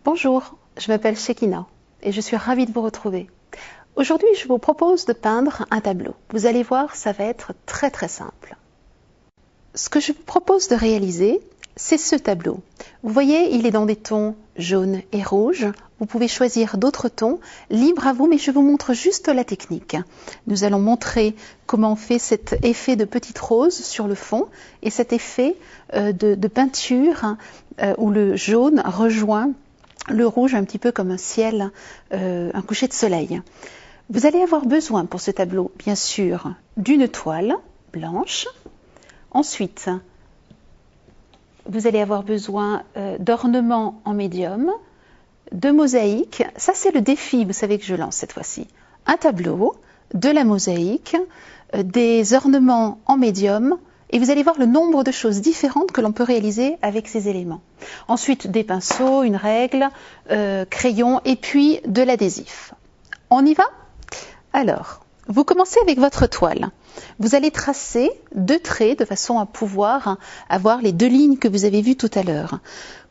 Bonjour, je m'appelle Shekina et je suis ravie de vous retrouver. Aujourd'hui, je vous propose de peindre un tableau. Vous allez voir, ça va être très très simple. Ce que je vous propose de réaliser, c'est ce tableau. Vous voyez, il est dans des tons jaunes et rouges. Vous pouvez choisir d'autres tons, libre à vous, mais je vous montre juste la technique. Nous allons montrer comment on fait cet effet de petite rose sur le fond et cet effet de peinture où le jaune rejoint le rouge un petit peu comme un ciel, un coucher de soleil. Vous allez avoir besoin pour ce tableau, bien sûr, d'une toile blanche. Ensuite, vous allez avoir besoin d'ornements en médium, de mosaïques. Ça, c'est le défi, vous savez, que je lance cette fois-ci. Un tableau, de la mosaïque, des ornements en médium, et vous allez voir le nombre de choses différentes que l'on peut réaliser avec ces éléments. Ensuite, des pinceaux, une règle, crayon, et puis de l'adhésif. On y va? Alors, vous commencez avec votre toile. Vous allez tracer 2 traits de façon à pouvoir avoir les 2 lignes que vous avez vues tout à l'heure.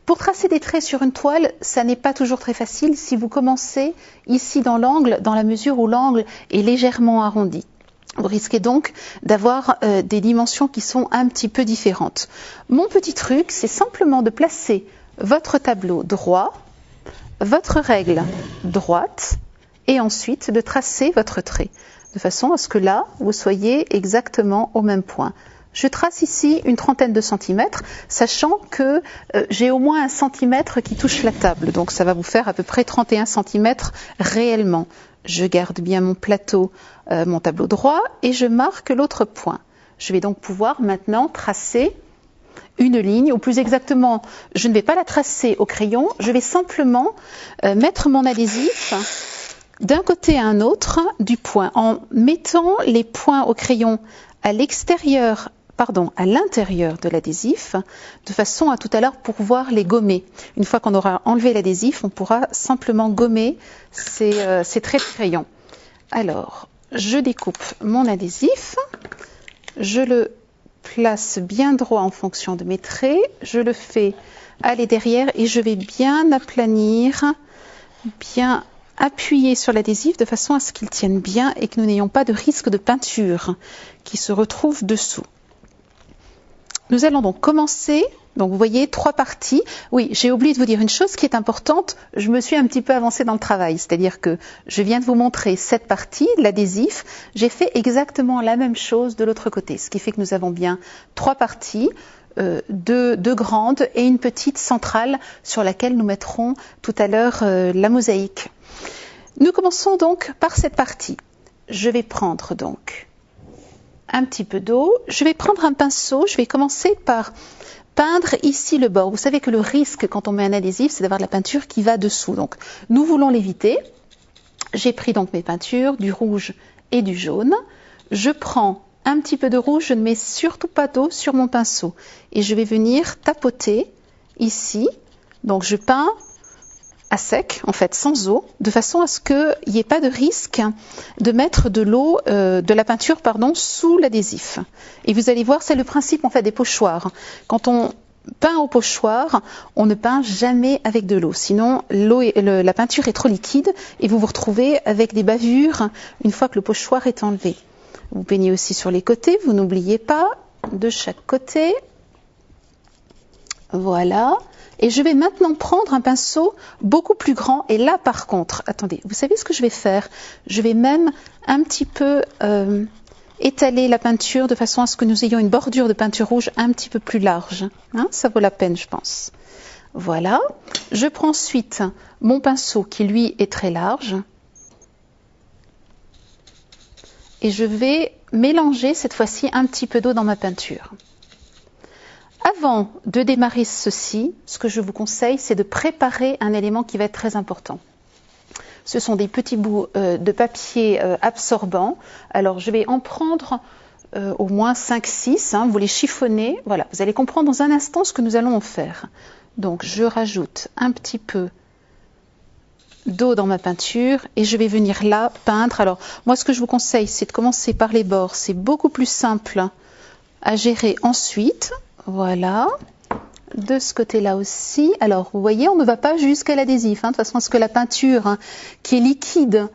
Pour tracer des traits sur une toile, ça n'est pas toujours très facile si vous commencez ici dans l'angle, dans la mesure où l'angle est légèrement arrondi. Vous risquez donc d'avoir des dimensions qui sont un petit peu différentes. Mon petit truc, c'est simplement de placer votre tableau droit, votre règle droite, et ensuite de tracer votre trait, de façon à ce que là, vous soyez exactement au même point. Je trace ici une trentaine de centimètres, sachant que j'ai au moins 1 centimètre qui touche la table, donc ça va vous faire à peu près 31 centimètres réellement. Je garde bien mon plateau, mon tableau droit, et je marque l'autre point. Je vais donc pouvoir maintenant tracer une ligne, ou plus exactement, je ne vais pas la tracer au crayon, je vais simplement mettre mon adhésif d'un côté à un autre du point, en mettant les points au crayon à l'intérieur de l'adhésif, de façon à tout à l'heure pouvoir les gommer. Une fois qu'on aura enlevé l'adhésif, on pourra simplement gommer ces traits de crayon. Alors, je découpe mon adhésif, je le place bien droit en fonction de mes traits, je le fais aller derrière et je vais bien aplanir, bien appuyer sur l'adhésif de façon à ce qu'il tienne bien et que nous n'ayons pas de risque de peinture qui se retrouve dessous. Nous allons donc commencer, donc vous voyez 3 parties. Oui, j'ai oublié de vous dire une chose qui est importante, je me suis un petit peu avancée dans le travail, c'est-à-dire que je viens de vous montrer cette partie, l'adhésif, j'ai fait exactement la même chose de l'autre côté, ce qui fait que nous avons bien 3 parties, 2 grandes et une petite centrale sur laquelle nous mettrons tout à l'heure la mosaïque. Nous commençons donc par cette partie. Je vais prendre donc un petit peu d'eau. Je vais prendre un pinceau. Je vais commencer par peindre ici le bord. Vous savez que le risque quand on met un adhésif, c'est d'avoir de la peinture qui va dessous. Donc, nous voulons l'éviter. J'ai pris donc mes peintures, du rouge et du jaune. Je prends un petit peu de rouge. Je ne mets surtout pas d'eau sur mon pinceau. Et je vais venir tapoter ici. Donc, je peins à sec, en fait, sans eau, de façon à ce qu'il n'y ait pas de risque de mettre de l'eau, de la peinture, sous l'adhésif. Et vous allez voir, c'est le principe, en fait, des pochoirs. Quand on peint au pochoir, on ne peint jamais avec de l'eau. Sinon, la peinture est trop liquide et vous vous retrouvez avec des bavures une fois que le pochoir est enlevé. Vous peignez aussi sur les côtés, vous n'oubliez pas, de chaque côté. Voilà. Et je vais maintenant prendre un pinceau beaucoup plus grand. Et là, par contre, attendez, vous savez ce que je vais faire? Je vais même un petit peu étaler la peinture de façon à ce que nous ayons une bordure de peinture rouge un petit peu plus large. Hein, ça vaut la peine, je pense. Voilà. Je prends ensuite mon pinceau qui, lui, est très large. Et je vais mélanger cette fois-ci un petit peu d'eau dans ma peinture. Avant de démarrer ceci, ce que je vous conseille, c'est de préparer un élément qui va être très important. Ce sont des petits bouts de papier absorbant. Alors, je vais en prendre au moins 5-6. Vous les chiffonnez. Voilà, vous allez comprendre dans un instant ce que nous allons en faire. Donc, je rajoute un petit peu d'eau dans ma peinture et je vais venir là peindre. Alors, moi, ce que je vous conseille, c'est de commencer par les bords. C'est beaucoup plus simple à gérer ensuite. Voilà, de ce côté-là aussi. Alors, vous voyez, on ne va pas jusqu'à l'adhésif, de façon à ce que la peinture qui est liquide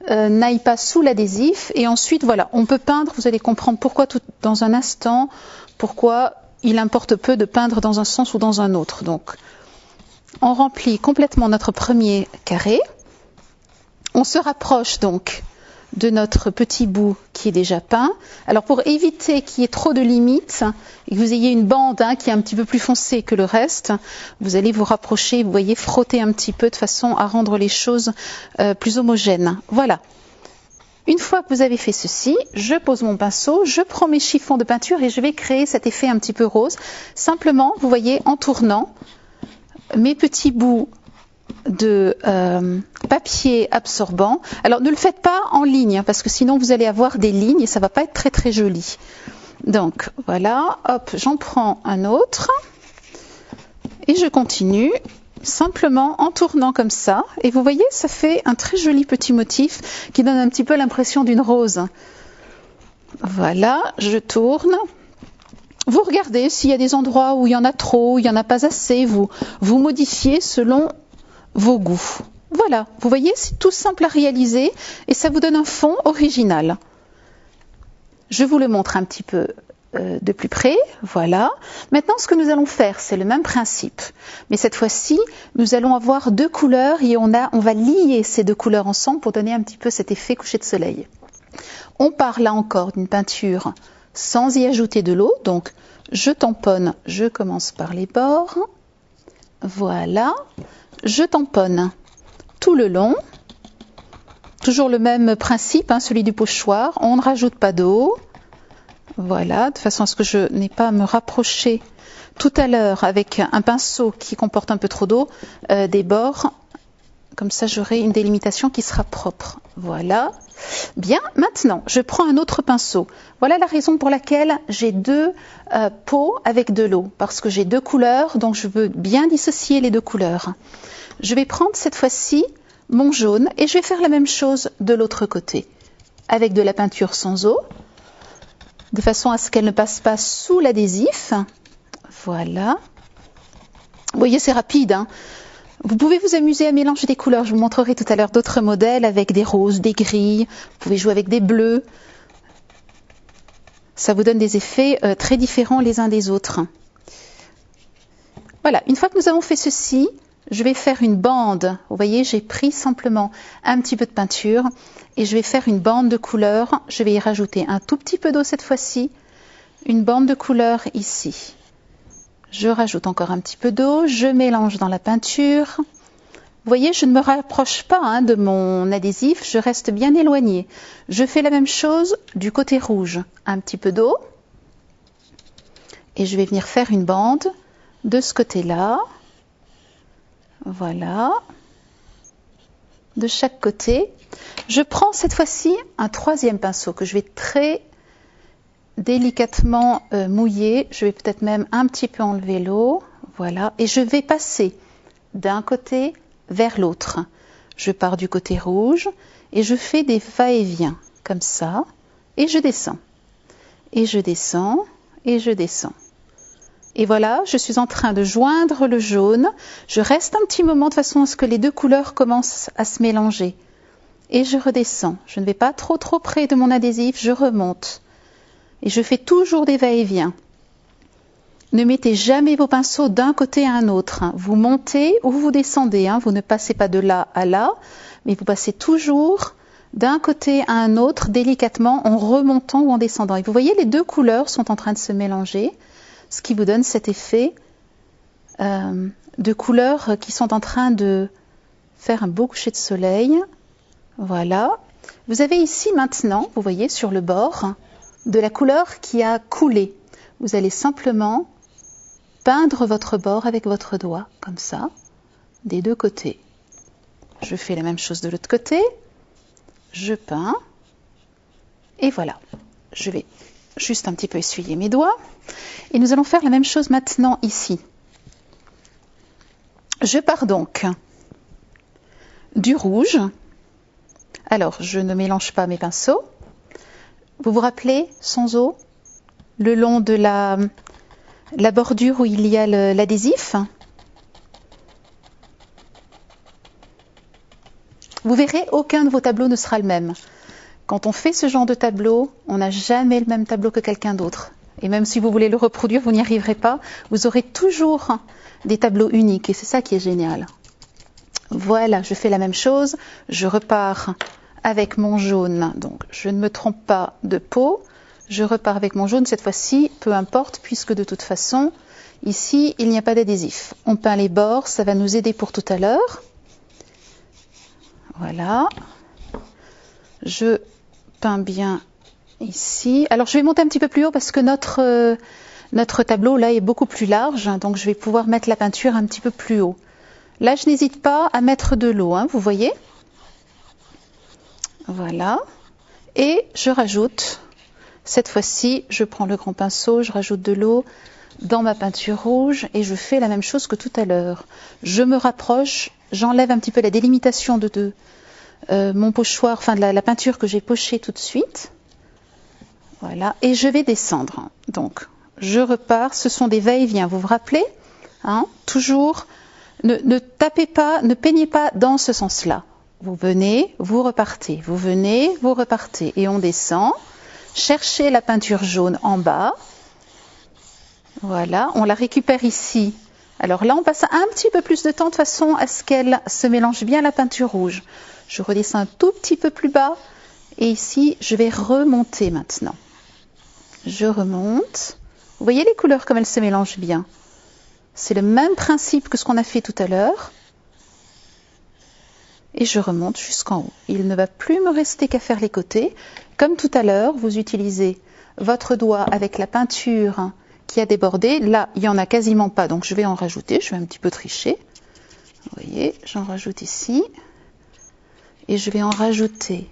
n'aille pas sous l'adhésif. Et ensuite, voilà, on peut peindre, vous allez comprendre pourquoi dans un instant, pourquoi il importe peu de peindre dans un sens ou dans un autre. Donc, on remplit complètement notre premier carré. On se rapproche donc de notre petit bout qui est déjà peint. Alors pour éviter qu'il y ait trop de limites et que vous ayez une bande qui est un petit peu plus foncée que le reste, vous allez vous rapprocher, vous voyez, frotter un petit peu de façon à rendre les choses plus homogènes. Voilà. Une fois que vous avez fait ceci, je pose mon pinceau, je prends mes chiffons de peinture et je vais créer cet effet un petit peu rose. Simplement, vous voyez, en tournant mes petits bouts de papier absorbant. Alors ne le faites pas en ligne parce que sinon vous allez avoir des lignes et ça va pas être très très joli. Donc voilà, hop, j'en prends un autre et je continue simplement en tournant comme ça. Et vous voyez, ça fait un très joli petit motif qui donne un petit peu l'impression d'une rose. Voilà, je tourne. Vous regardez s'il y a des endroits où il y en a trop, où il n'y en a pas assez, vous modifiez selon vos goûts. Voilà, vous voyez, c'est tout simple à réaliser et ça vous donne un fond original. Je vous le montre un petit peu de plus près, voilà. Maintenant, ce que nous allons faire, c'est le même principe. Mais cette fois-ci, nous allons avoir deux couleurs et on va lier ces deux couleurs ensemble pour donner un petit peu cet effet coucher de soleil. On part là encore d'une peinture sans y ajouter de l'eau, donc je tamponne, je commence par les bords, voilà, je tamponne tout le long, toujours le même principe, celui du pochoir, on ne rajoute pas d'eau, voilà, de façon à ce que je n'ai pas à me rapprocher tout à l'heure avec un pinceau qui comporte un peu trop d'eau des bords, comme ça j'aurai une délimitation qui sera propre, voilà. Bien, maintenant, je prends un autre pinceau. Voilà la raison pour laquelle j'ai deux pots avec de l'eau, parce que j'ai deux couleurs, donc je veux bien dissocier les deux couleurs. Je vais prendre cette fois-ci mon jaune et je vais faire la même chose de l'autre côté, avec de la peinture sans eau, de façon à ce qu'elle ne passe pas sous l'adhésif. Voilà. Vous voyez, c'est rapide, Vous pouvez vous amuser à mélanger des couleurs. Je vous montrerai tout à l'heure d'autres modèles avec des roses, des gris. Vous pouvez jouer avec des bleus. Ça vous donne des effets très différents les uns des autres. Voilà, une fois que nous avons fait ceci, je vais faire une bande. Vous voyez, j'ai pris simplement un petit peu de peinture et je vais faire une bande de couleurs. Je vais y rajouter un tout petit peu d'eau cette fois-ci. Une bande de couleurs ici. Je rajoute encore un petit peu d'eau, je mélange dans la peinture. Vous voyez, je ne me rapproche pas de mon adhésif, je reste bien éloignée. Je fais la même chose du côté rouge. Un petit peu d'eau. Et je vais venir faire une bande de ce côté-là. Voilà. De chaque côté. Je prends cette fois-ci un troisième pinceau que je vais très délicatement mouillé, je vais peut-être même un petit peu enlever l'eau, voilà, et je vais passer d'un côté vers l'autre. Je pars du côté rouge et je fais des va-et-vient comme ça, et je descends, et je descends, et je descends. Et voilà, je suis en train de joindre le jaune, je reste un petit moment de façon à ce que les deux couleurs commencent à se mélanger. Et je redescends, je ne vais pas trop près de mon adhésif, je remonte. Et je fais toujours des va-et-vient. Ne mettez jamais vos pinceaux d'un côté à un autre. Vous montez ou vous descendez. Vous ne passez pas de là à là, mais vous passez toujours d'un côté à un autre délicatement en remontant ou en descendant. Et vous voyez, les deux couleurs sont en train de se mélanger, ce qui vous donne cet effet de couleurs qui sont en train de faire un beau coucher de soleil. Voilà. Vous avez ici maintenant, vous voyez, sur le bord, de la couleur qui a coulé. Vous allez simplement peindre votre bord avec votre doigt, comme ça, des deux côtés. Je fais la même chose de l'autre côté. Je peins. Et voilà. Je vais juste un petit peu essuyer mes doigts. Et nous allons faire la même chose maintenant ici. Je pars donc du rouge. Alors, je ne mélange pas mes pinceaux. Vous vous rappelez, sans eau, le long de la bordure où il y a l'adhésif. Vous verrez, aucun de vos tableaux ne sera le même. Quand on fait ce genre de tableau, on n'a jamais le même tableau que quelqu'un d'autre. Et même si vous voulez le reproduire, vous n'y arriverez pas. Vous aurez toujours des tableaux uniques et c'est ça qui est génial. Voilà, je fais la même chose. Je repars avec mon jaune. Donc, je ne me trompe pas de peau. Je repars avec mon jaune cette fois-ci, peu importe, puisque de toute façon, ici, il n'y a pas d'adhésif. On peint les bords, ça va nous aider pour tout à l'heure. Voilà. Je peins bien ici. Alors, je vais monter un petit peu plus haut parce que notre tableau, là, est beaucoup plus large. Donc, je vais pouvoir mettre la peinture un petit peu plus haut. Là, je n'hésite pas à mettre de l'eau, vous voyez. Voilà. Et je rajoute, cette fois-ci, je prends le grand pinceau, je rajoute de l'eau dans ma peinture rouge et je fais la même chose que tout à l'heure. Je me rapproche, j'enlève un petit peu la délimitation de mon pochoir, enfin de la peinture que j'ai pochée tout de suite. Voilà. Et je vais descendre. Donc, je repars. Ce sont des va-et-vient. Vous vous rappelez, toujours... Ne tapez pas, ne peignez pas dans ce sens-là. Vous venez, vous repartez, vous venez, vous repartez. Et on descend. Cherchez la peinture jaune en bas. Voilà, on la récupère ici. Alors là, on passe un petit peu plus de temps de façon à ce qu'elle se mélange bien à la peinture rouge. Je redescends un tout petit peu plus bas. Et ici, je vais remonter maintenant. Je remonte. Vous voyez les couleurs comme elles se mélangent bien. C'est le même principe que ce qu'on a fait tout à l'heure. Et je remonte jusqu'en haut. Il ne va plus me rester qu'à faire les côtés. Comme tout à l'heure, vous utilisez votre doigt avec la peinture qui a débordé. Là, il n'y en a quasiment pas, donc je vais en rajouter. Je vais un petit peu tricher. Vous voyez, j'en rajoute ici. Et je vais en rajouter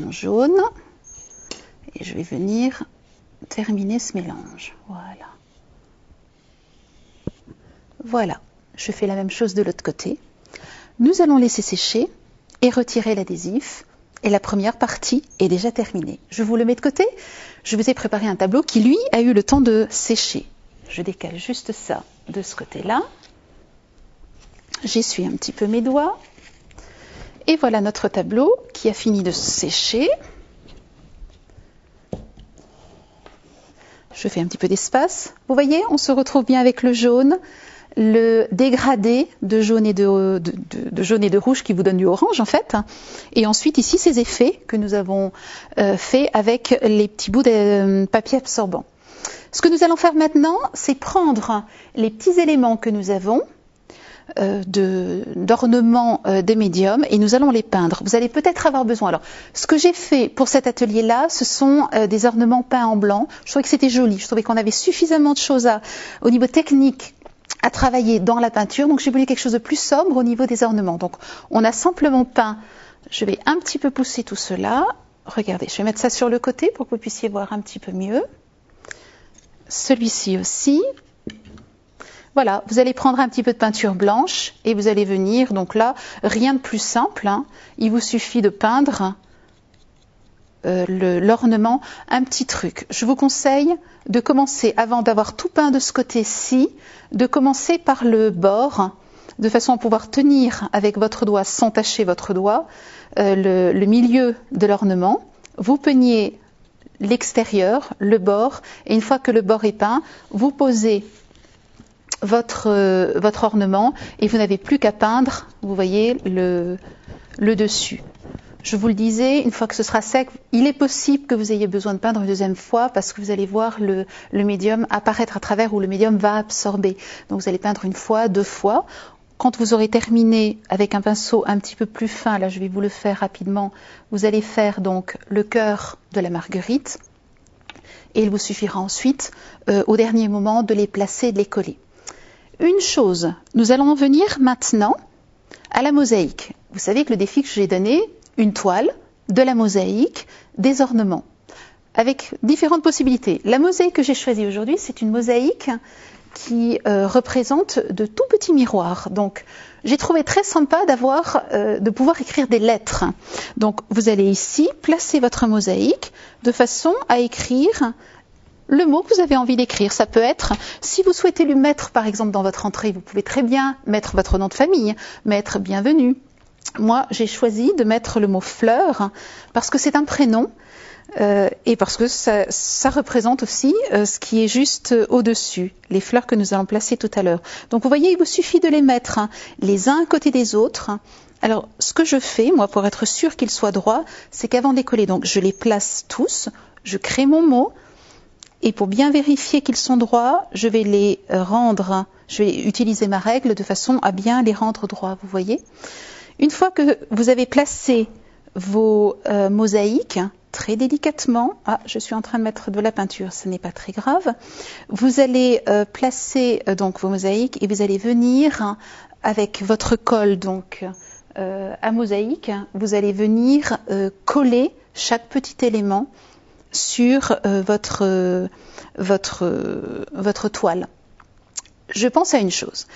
en jaune. Et je vais venir terminer ce mélange. Voilà. Voilà, je fais la même chose de l'autre côté. Nous allons laisser sécher et retirer l'adhésif. Et la première partie est déjà terminée. Je vous le mets de côté. Je vous ai préparé un tableau qui, lui, a eu le temps de sécher. Je décale juste ça de ce côté-là. J'essuie un petit peu mes doigts. Et voilà notre tableau qui a fini de sécher. Je fais un petit peu d'espace. Vous voyez, on se retrouve bien avec le jaune. Le dégradé de jaune et de rouge qui vous donne du orange en fait. Et ensuite ici ces effets que nous avons fait avec les petits bouts de papier absorbant. Ce que nous allons faire maintenant, c'est prendre les petits éléments que nous avons d'ornement des médiums et nous allons les peindre. Vous allez peut-être avoir besoin. Alors, ce que j'ai fait pour cet atelier-là, ce sont des ornements peints en blanc. Je trouvais que c'était joli. Je trouvais qu'on avait suffisamment de choses au niveau technique à travailler dans la peinture, donc j'ai voulu quelque chose de plus sobre au niveau des ornements. Donc on a simplement peint, je vais un petit peu pousser tout cela, regardez, je vais mettre ça sur le côté pour que vous puissiez voir un petit peu mieux. Celui-ci aussi. Voilà, vous allez prendre un petit peu de peinture blanche et vous allez venir, donc là, rien de plus simple, il vous suffit de peindre l'ornement, un petit truc. Je vous conseille de commencer, avant d'avoir tout peint de ce côté-ci, de commencer par le bord, de façon à pouvoir tenir avec votre doigt, sans tacher votre doigt, le milieu de l'ornement. Vous peignez l'extérieur, le bord, et une fois que le bord est peint, vous posez votre ornement et vous n'avez plus qu'à peindre, vous voyez, le dessus. Je vous le disais, une fois que ce sera sec, il est possible que vous ayez besoin de peindre une deuxième fois parce que vous allez voir le médium apparaître à travers où le médium va absorber. Donc vous allez peindre une fois, deux fois. Quand vous aurez terminé avec un pinceau un petit peu plus fin, là je vais vous le faire rapidement, vous allez faire donc le cœur de la marguerite et il vous suffira ensuite, au dernier moment, de les placer et de les coller. Une chose, nous allons en venir maintenant à la mosaïque. Vous savez que le défi que j'ai donné, une toile, de la mosaïque, des ornements, avec différentes possibilités. La mosaïque que j'ai choisie aujourd'hui, c'est une mosaïque qui représente de tout petits miroirs. Donc, j'ai trouvé très sympa de pouvoir écrire des lettres. Donc, vous allez ici placer votre mosaïque de façon à écrire le mot que vous avez envie d'écrire. Ça peut être, si vous souhaitez lui mettre par exemple dans votre entrée, vous pouvez très bien mettre votre nom de famille, mettre bienvenue. Moi, j'ai choisi de mettre le mot fleur parce que c'est un prénom et parce que ça représente aussi ce qui est juste au-dessus, les fleurs que nous allons placer tout à l'heure. Donc vous voyez, il vous suffit de les mettre les uns à côté des autres. Alors, ce que je fais, moi, pour être sûr qu'ils soient droits, c'est qu'avant de les coller, donc je les place tous, je crée mon mot, et pour bien vérifier qu'ils sont droits, je vais les rendre, je vais utiliser ma règle de façon à bien les rendre droits, vous voyez. Une fois que vous avez placé vos mosaïques, très délicatement, je suis en train de mettre de la peinture, ce n'est pas très grave, vous allez placer donc vos mosaïques et vous allez venir avec votre colle donc à mosaïque, vous allez venir coller chaque petit élément sur votre toile. Je pense à une chose.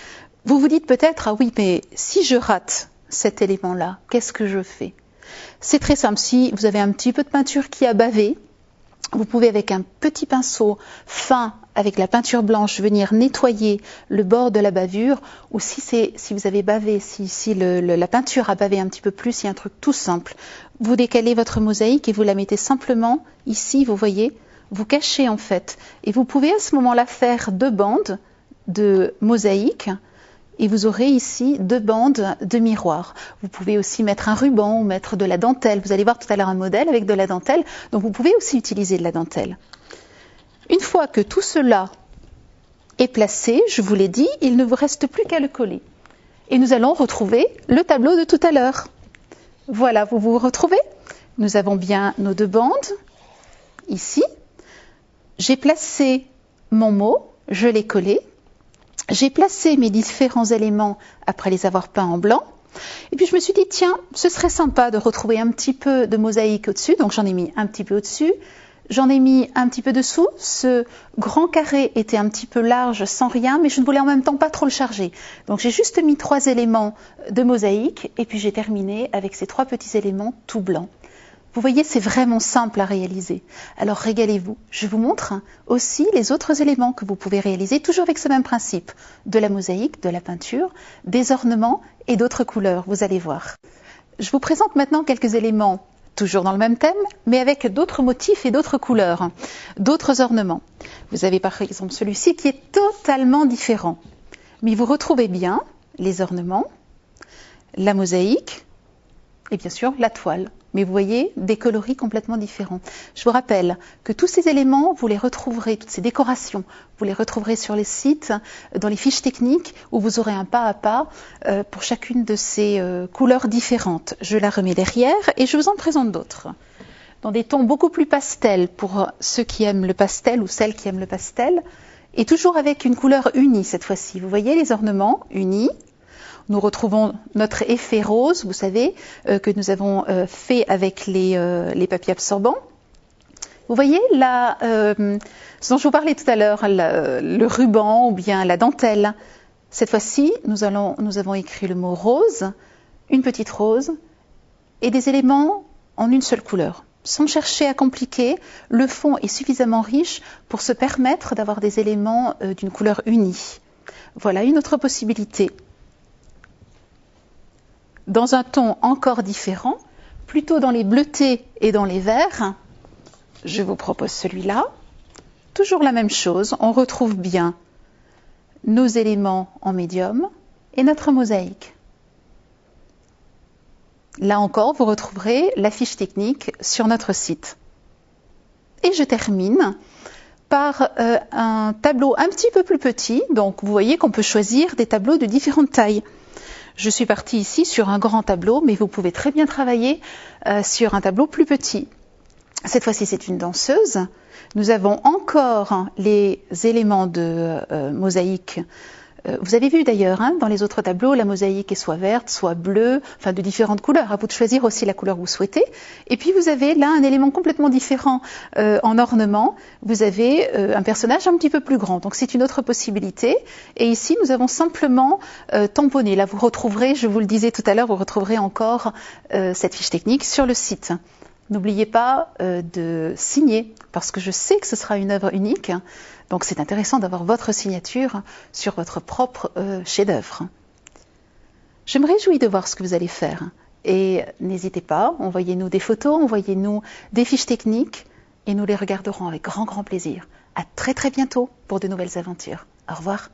Vous vous dites peut-être, ah oui, mais si je rate cet élément-là, qu'est-ce que je fais? C'est très simple. Si vous avez un petit peu de peinture qui a bavé, vous pouvez avec un petit pinceau fin avec la peinture blanche venir nettoyer le bord de la bavure, ou si vous avez bavé, si la peinture a bavé un petit peu plus, il y a un truc tout simple. Vous décalez votre mosaïque et vous la mettez simplement ici, vous voyez, vous cachez en fait. Et vous pouvez à ce moment-là faire 2 bandes de mosaïque et vous aurez ici 2 bandes de miroir. Vous pouvez aussi mettre un ruban ou mettre de la dentelle. Vous allez voir tout à l'heure un modèle avec de la dentelle, donc vous pouvez aussi utiliser de la dentelle. Une fois que tout cela est placé, je vous l'ai dit, il ne vous reste plus qu'à le coller. Et nous allons retrouver le tableau de tout à l'heure. Voilà, vous vous retrouvez? Nous avons bien nos 2 bandes, ici. J'ai placé mon mot, je l'ai collé. J'ai placé mes différents éléments après les avoir peints en blanc. Et puis je me suis dit, tiens, ce serait sympa de retrouver un petit peu de mosaïque au-dessus. Donc j'en ai mis un petit peu au-dessus. J'en ai mis un petit peu dessous. Ce grand carré était un petit peu large, sans rien, mais je ne voulais en même temps pas trop le charger. Donc j'ai juste mis 3 éléments de mosaïque et puis j'ai terminé avec ces 3 petits éléments tout blancs. Vous voyez, c'est vraiment simple à réaliser. Alors régalez-vous. Je vous montre aussi les autres éléments que vous pouvez réaliser, toujours avec ce même principe. De la mosaïque, de la peinture, des ornements et d'autres couleurs, vous allez voir. Je vous présente maintenant quelques éléments, toujours dans le même thème, mais avec d'autres motifs et d'autres couleurs, d'autres ornements. Vous avez par exemple celui-ci qui est totalement différent. Mais vous retrouvez bien les ornements, la mosaïque et bien sûr la toile. Mais vous voyez, des coloris complètement différents. Je vous rappelle que tous ces éléments, vous les retrouverez, toutes ces décorations, vous les retrouverez sur les sites, dans les fiches techniques, où vous aurez un pas à pas pour chacune de ces couleurs différentes. Je la remets derrière et je vous en présente d'autres. Dans des tons beaucoup plus pastels pour ceux qui aiment le pastel ou celles qui aiment le pastel, et toujours avec une couleur unie cette fois-ci. Vous voyez les ornements unis. Nous retrouvons notre effet rose, vous savez, que nous avons fait avec les papiers absorbants. Vous voyez ce dont je vous parlais tout à l'heure, le ruban ou bien la dentelle. Cette fois-ci, nous avons écrit le mot rose, une petite rose, et des éléments en une seule couleur. Sans chercher à compliquer, le fond est suffisamment riche pour se permettre d'avoir des éléments d'une couleur unie. Voilà une autre possibilité. Dans un ton encore différent, plutôt dans les bleutés et dans les verts, je vous propose celui-là. Toujours la même chose, on retrouve bien nos éléments en médium et notre mosaïque. Là encore, vous retrouverez la fiche technique sur notre site. Et je termine par un tableau un petit peu plus petit. Donc vous voyez qu'on peut choisir des tableaux de différentes tailles. Je suis partie ici sur un grand tableau, mais vous pouvez très bien travailler sur un tableau plus petit. Cette fois-ci, c'est une danseuse. Nous avons encore les éléments de mosaïque. Vous avez vu d'ailleurs, dans les autres tableaux, la mosaïque est soit verte, soit bleue, enfin de différentes couleurs. À vous de choisir aussi la couleur que vous souhaitez. Et puis vous avez là un élément complètement différent en ornement. Vous avez un personnage un petit peu plus grand. Donc c'est une autre possibilité. Et ici, nous avons simplement tamponné. Là, vous retrouverez, je vous le disais tout à l'heure, vous retrouverez encore cette fiche technique sur le site. N'oubliez pas de signer, parce que je sais que ce sera une œuvre unique. Donc c'est intéressant d'avoir votre signature sur votre propre chef-d'œuvre. Je me réjouis de voir ce que vous allez faire. Et n'hésitez pas, envoyez-nous des photos, envoyez-nous des fiches techniques et nous les regarderons avec grand plaisir. À très bientôt pour de nouvelles aventures. Au revoir.